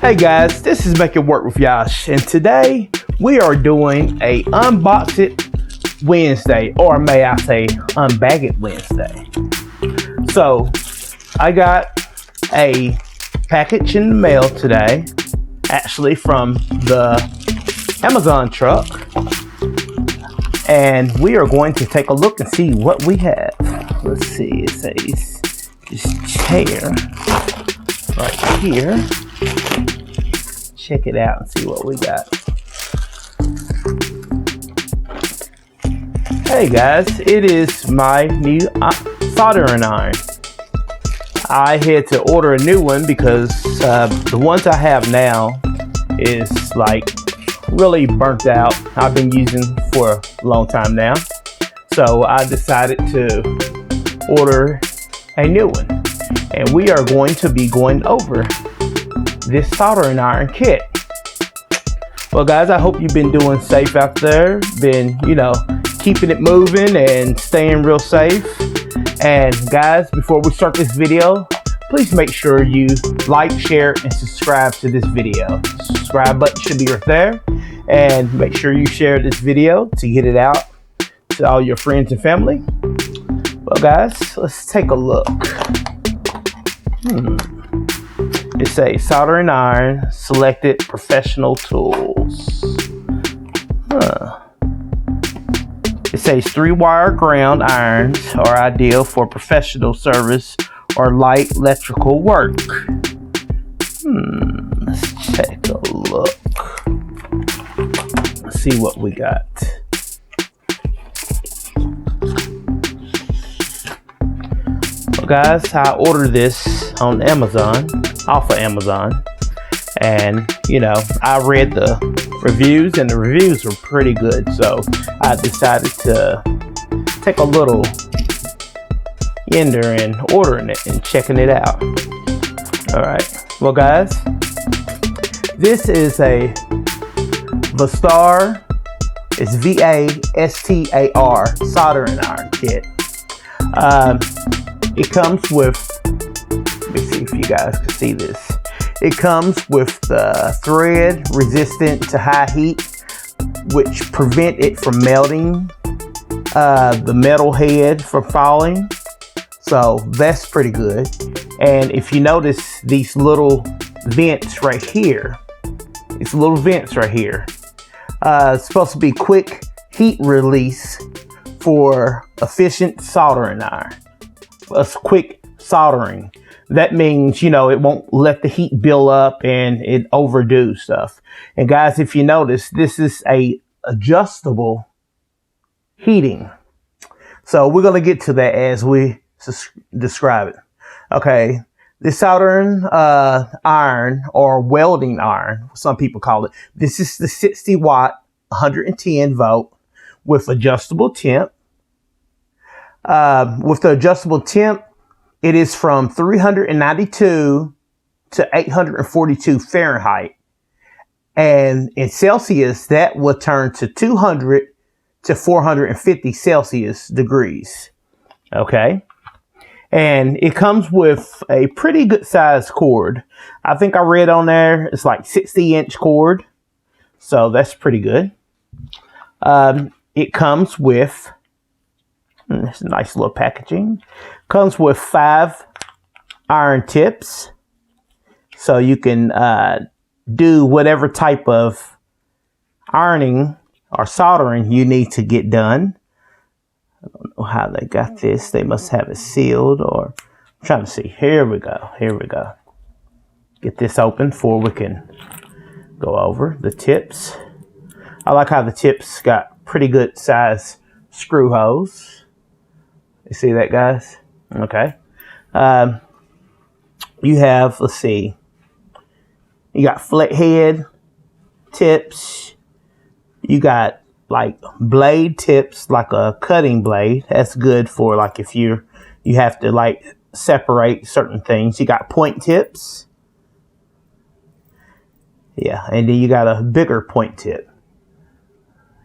Hey guys, this is Make It Work with Yosh, and today we are doing a Unbox It Wednesday, or may I say Unbag It Wednesday. So I got a package in the mail today, actually from the Amazon truck, and we are going to take a look and see what we have. Let's see, it says this chair right here. Check it out and see what we got. Hey guys, it is my new soldering iron. I had to order a new one because the ones I have now is like really burnt out. I've been using for a long time now. So I decided to order a new one. And we are going to be going over this soldering iron kit. Well guys, I hope you've been doing safe out there, been keeping it moving and staying real safe. And guys, before we start this video, please make sure you like, share, and subscribe to this video. The subscribe button should be right there, and make sure you share this video to get it out to all your friends and family. Well guys, let's take a look. It's a soldering iron, selected professional tools. It says 3-wire ground irons are ideal for professional service or light electrical work. Let's take a look. Let's see what we got. Well guys, I ordered this on Amazon, off of Amazon, and I read the reviews, and the reviews were pretty good, so I decided to take a little gander in ordering it and checking it out. Alright, well guys, this is a Vastar, it's V-A-S-T-A-R soldering iron kit. It comes with, let me see if you guys can see this. It comes with the thread resistant to high heat, which prevent it from melting, the metal head from falling. So that's pretty good. And if you notice these little vents right here, it's supposed to be quick heat release for efficient soldering iron. It's quick soldering. That means, it won't let the heat build up and it overdo stuff. And guys, if you notice, this is a adjustable heating. So we're going to get to that as we describe it. Okay. This soldering iron, or welding iron, some people call it. This is the 60 watt, 110 volt with adjustable temp. With the adjustable temp, it is from 392 to 842 Fahrenheit. And in Celsius, that will turn to 200 to 450 Celsius degrees. Okay. And it comes with a pretty good size cord. I think I read on there, it's like 60-inch cord. So that's pretty good. It comes with, it's a nice little packaging. Comes with 5 iron tips, so you can do whatever type of ironing or soldering you need to get done. I don't know how they got this. They must have it sealed, or I'm trying to see. Here we go. Get this open before we can go over the tips. I like how the tips got pretty good size screw holes. You see that, guys? Okay. You have, let's see, you got flat head tips. You got like blade tips, like a cutting blade. That's good for like if you have to like separate certain things. You got point tips. Yeah, and then you got a bigger point tip.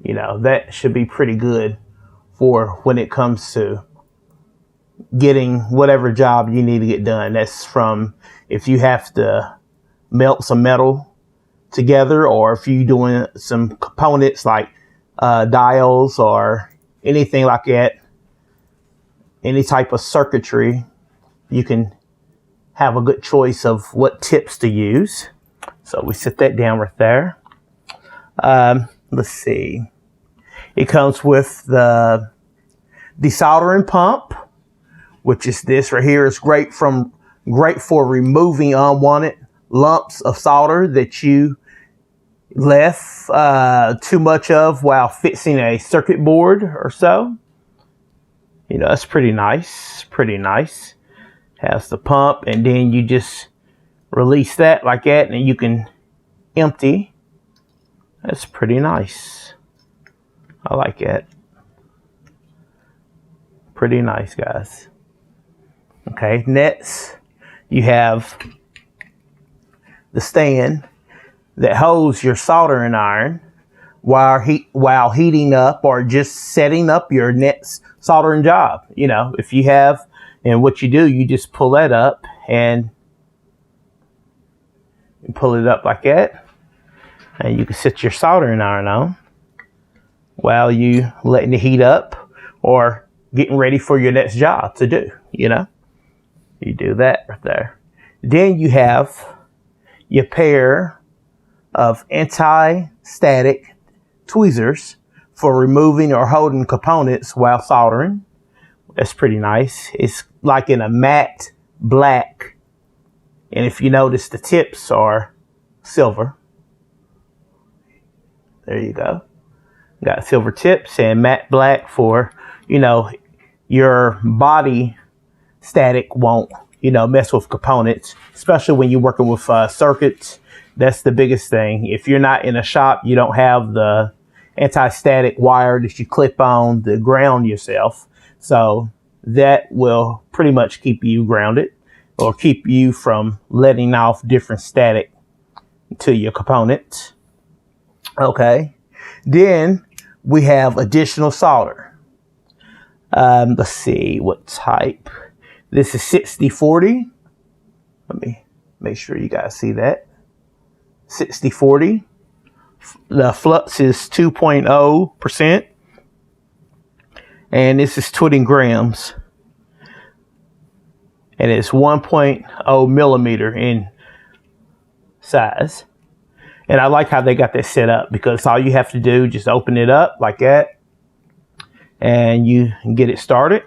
That should be pretty good for when it comes to getting whatever job you need to get done. That's from if you have to melt some metal together, or if you're doing some components like dials or anything like that, any type of circuitry, you can have a good choice of what tips to use. So we set that down right there. Let's see. It comes with the desoldering pump, which is this right here. It's great for removing unwanted lumps of solder that you left too much of while fixing a circuit board or so. You know, that's pretty nice. Pretty nice. Has the pump, and then you just release that like that, and you can empty. That's pretty nice. I like it. Pretty nice, guys. Okay, next you have the stand that holds your soldering iron while heating up or just setting up your next soldering job. You know, if you have, and what you do, you just pull that up and pull it up like that, and you can set your soldering iron on while you letting it heat up or getting ready for your next job to do. You know, you do that right there. Then you have your pair of anti-static tweezers for removing or holding components while soldering. That's pretty nice. It's like in a matte black, and if you notice, the tips are silver. There you go. Got silver tips and matte black for, you know, your body static won't, you know, mess with components, especially when you're working with circuits. That's the biggest thing. If you're not in a shop, you don't have the anti-static wire that you clip on to ground yourself. So that will pretty much keep you grounded or keep you from letting off different static to your components. Okay. Then we have additional solder. Let's see what type. This is 60-40. Let me make sure you guys see that. 60-40. The flux is 2.0%. And this is 20 grams. And it's 1.0 millimeter in size. And I like how they got that set up, because all you have to do, just open it up like that, and you can get it started.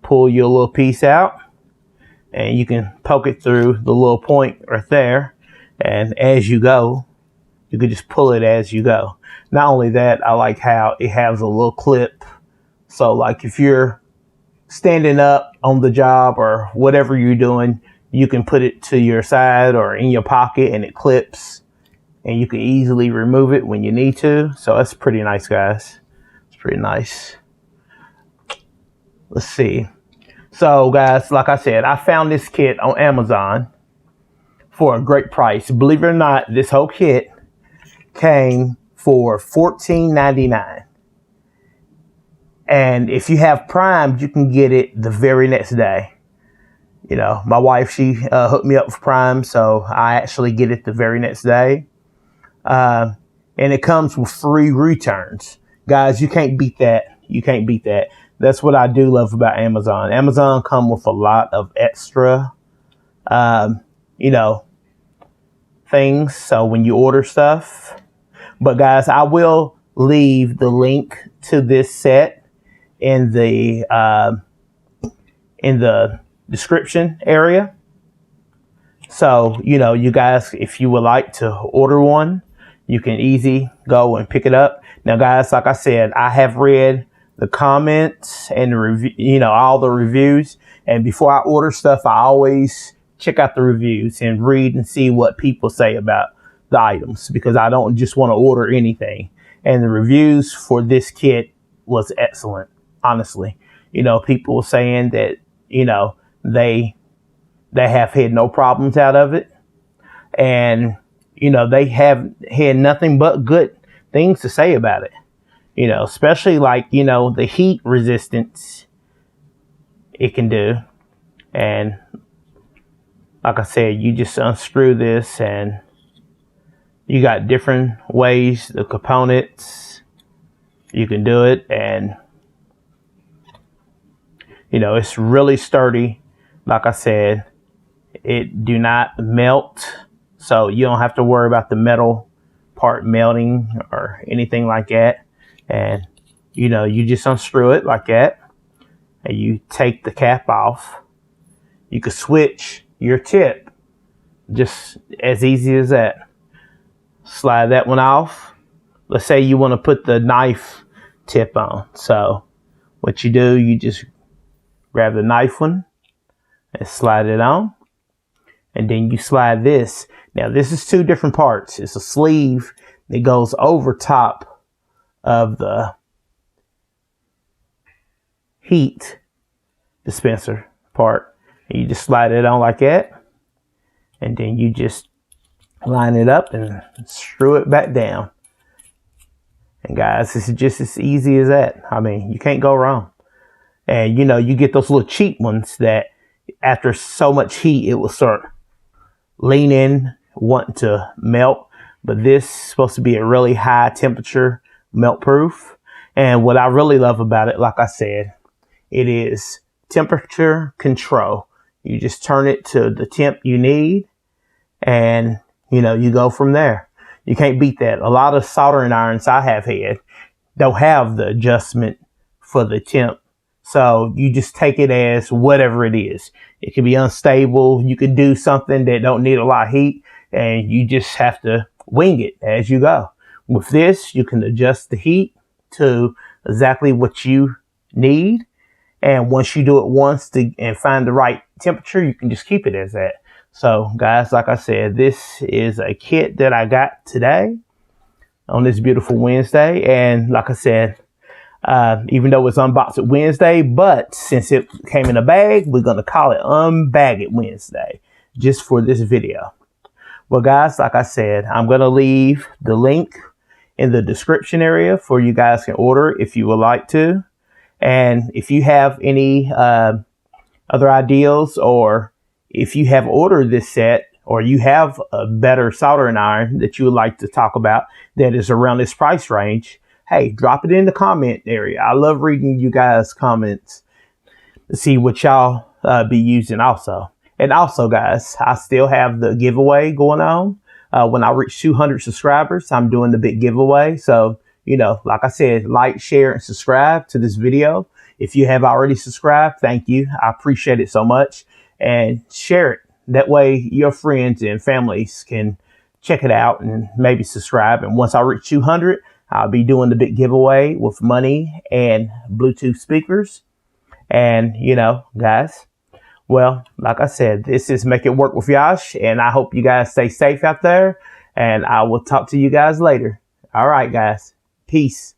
Pull your little piece out, and you can poke it through the little point right there. And as you go, you can just pull it as you go. Not only that, I like how it has a little clip. So like if you're standing up on the job or whatever you're doing, you can put it to your side or in your pocket, and it clips, and you can easily remove it when you need to. So that's pretty nice, guys. It's pretty nice. Let's see. So guys, like I said, I found this kit on Amazon for a great price. Believe it or not, this whole kit came for $14.99. And if you have Prime, you can get it the very next day. You know, my wife, she hooked me up with Prime, so I actually get it the very next day. And it comes with free returns. Guys, you can't beat that. You can't beat that. That's what I do love about Amazon. Amazon come with a lot of extra, you know, things. So when you order stuff. But guys, I will leave the link to this set in the description area. So, you know, you guys, if you would like to order one, you can easy go and pick it up. Now, guys, like I said, I have read the comments and the review, you know, all the reviews. And before I order stuff, I always check out the reviews and read and see what people say about the items, because I don't just want to order anything. And the reviews for this kit was excellent, honestly. You know, people saying that, you know, they have had no problems out of it. And, you know, they have had nothing but good things to say about it. You know, especially like, you know, the heat resistance it can do. And like I said, you just unscrew this and you got different ways, the components, you can do it. And, you know, it's really sturdy. Like I said, it do not melt. So you don't have to worry about the metal part melting or anything like that. And, you know, you just unscrew it like that. And you take the cap off. You could switch your tip just as easy as that. Slide that one off. Let's say you want to put the knife tip on. So what you do, you just grab the knife one and slide it on. And then you slide this. Now this is two different parts. It's a sleeve that goes over top of the heat dispenser part. And you just slide it on like that. And then you just line it up and screw it back down. And guys, this is just as easy as that. I mean, you can't go wrong. And you know, you get those little cheap ones that after so much heat, it will start leaning, wanting to melt. But this is supposed to be a really high temperature, melt proof. And what I really love about it, like I said, it is temperature control. You just turn it to the temp you need, and you know, you go from there. You can't beat that. A lot of soldering irons I have had don't have the adjustment for the temp. So you just take it as whatever it is. It can be unstable. You can do something that don't need a lot of heat, and you just have to wing it as you go. With this, you can adjust the heat to exactly what you need. And once you do it once and find the right temperature, you can just keep it as that. So guys, like I said, this is a kit that I got today on this beautiful Wednesday. And like I said, even though it's Unbox It Wednesday, but since it came in a bag, we're going to call it Unbag It Wednesday just for this video. Well, guys, like I said, I'm going to leave the link in the description area for you guys can order if you would like to. And if you have any other ideas, or if you have ordered this set, or you have a better soldering iron that you would like to talk about that is around this price range, hey, drop it in the comment area. I love reading you guys' comments to see what y'all be using also. And also, guys, I still have the giveaway going on. When I reach 200 subscribers, I'm doing the big giveaway. So, you know, like I said, like, share, and subscribe to this video. If you have already subscribed, thank you. I appreciate it so much. And share it. That way your friends and families can check it out and maybe subscribe. And once I reach 200, I'll be doing the big giveaway with money and Bluetooth speakers. And, you know, guys, well, like I said, this is Make It Work with Yosh. And I hope you guys stay safe out there. And I will talk to you guys later. All right, guys. Peace.